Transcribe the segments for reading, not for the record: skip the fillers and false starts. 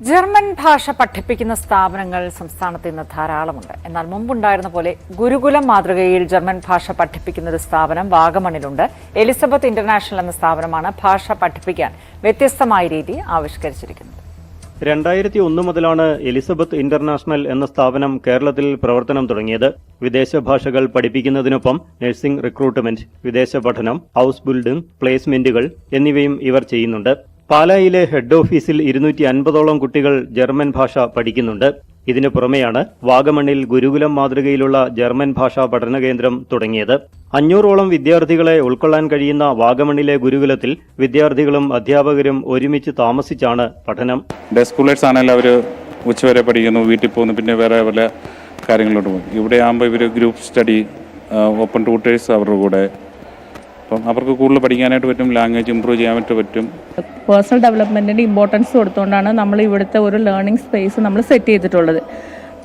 German ഭാഷ പഠിപ്പിക്കുന്ന സ്ഥാപനങ്ങൾ സംസ്ഥാനത്ത് ഇന്ന് ധാരാളമുണ്ട്. എന്നാൽ മുമ്പുണ്ടായിരുന്ന പോലെ ഗുരുകുലം മാതൃകയിൽ ജർമ്മൻ ഭാഷ പഠിപ്പിക്കുന്ന ഒരു സ്ഥാപനം വാഗമണിലുണ്ട്. എലിസബത്ത് ഇന്റർനാഷണൽ എന്ന സ്ഥാപനമാണ് ഭാഷ പഠിപ്പിക്കാൻ വ്യത്യസ്തമായ രീതി ആവിഷ്കരിച്ചിരിക്കുന്നത്. 2001 മുതലാണ് എലിസബത്ത് ഇന്റർനാഷണൽ എന്ന സ്ഥാപനം കേരളത്തിൽ പ്രവർത്തനം തുടങ്ങിയത്. വിദേശ ഭാഷകൾ പഠിപ്പിക്കുന്നതിനൊപ്പം നഴ്സിംഗ് റിക്രൂട്ട്മെന്റ്, വിദേശ പഠനം, ഹൌസ് ബിൽഡിംഗ്, പ്ലേസ്മെന്റുകൾ എന്നിവയും ഇവർ ചെയ്യുന്നുണ്ട്. പാലായിലെ ഹെഡ് ഓഫീസിൽ 250ഓളം കുട്ടികൾ ജർമ്മൻ ഭാഷ പഠിക്കുന്നുണ്ട്. ഇതിനു പുറമെയാണ് വാഗമണിൽ ഗുരുകുലം മാതൃകയിലുള്ള ജർമ്മൻ ഭാഷാ പഠന കേന്ദ്രം തുടങ്ങിയത്. 500ഓളം വിദ്യാർത്ഥികളെ ഉൾക്കൊള്ളാൻ കഴിയുന്ന വാഗമണിലെ ഗുരുകുലത്തിൽ വിദ്യാർത്ഥികളും അധ്യാപകരും ഒരുമിച്ച് താമസിച്ചാണ് പഠനം. ഡേ സ്കൂളേഴ്സ് ആണെങ്കിൽ അവർ ഉച്ചവരെ പഠിക്കുന്നു, വീട്ടിൽ പോകുന്നു, പിന്നെ വേറെ വല്ല കാര്യങ്ങളിലോട്ട് പോകും. ഇവിടെ ആകുമ്പോൾ ഇവർ ഗ്രൂപ്പ് സ്റ്റഡി, ഓപ്പൺ ട്യൂട്ടേഴ്സ് അവരുടെ കൂടെ, അപ്പം അവർക്ക് കൂടുതൽ പഠിക്കാനായിട്ട് പറ്റും, ലാംഗ്വേജ് ഇമ്പ്രൂവ് ചെയ്യാനായിട്ട് പറ്റും. പേഴ്സണൽ ഡെവലപ്മെൻറ്റിൻ്റെ ഇമ്പോർട്ടൻസ് കൊടുത്തുകൊണ്ടാണ് നമ്മൾ ഇവിടുത്തെ ഒരു ലേണിംഗ് സ്പേസ് നമ്മൾ സെറ്റ് ചെയ്തിട്ടുള്ളത്.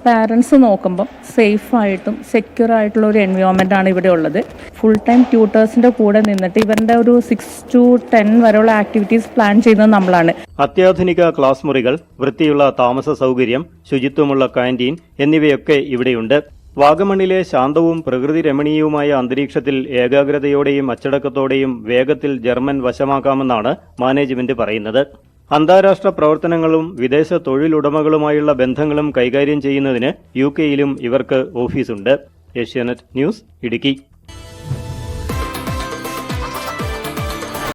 പാരൻസ് നോക്കുമ്പം സേഫായിട്ടും സെക്യൂറായിട്ടുള്ള ഒരു എൻവയോൺമെൻറ്റാണ് ഇവിടെ ഉള്ളത്. ഫുൾ ടൈം ട്യൂട്ടേഴ്സിൻ്റെ കൂടെ നിന്നിട്ട് ഇവരുടെ ഒരു 6 to 10 വരെയുള്ള ആക്ടിവിറ്റീസ് പ്ലാൻ ചെയ്യുന്നത് നമ്മളാണ്. അത്യാധുനിക ക്ലാസ് മുറികൾ, വൃത്തിയുള്ള താമസ സൗകര്യം, ശുചിത്വമുള്ള കാന്റീൻ എന്നിവയൊക്കെ ഇവിടെയുണ്ട്. വാഗമണിലെ ശാന്തവും പ്രകൃതി രമണീയവുമായ അന്തരീക്ഷത്തിൽ ഏകാഗ്രതയോടെയും അച്ചടക്കത്തോടെയും വേഗത്തിൽ ജർമ്മൻ വശമാക്കാമെന്നാണ് മാനേജ്മെന്റ് പറയുന്നത്. അന്താരാഷ്ട്ര പ്രവർത്തനങ്ങളും വിദേശ തൊഴിലുടമകളുമായുള്ള ബന്ധങ്ങളും കൈകാര്യം ചെയ്യുന്നതിന് UK-യിലും ഇവർക്ക് ഓഫീസുണ്ട്. ഏഷ്യാനെറ്റ് ന്യൂസ്, ഇടുക്കി.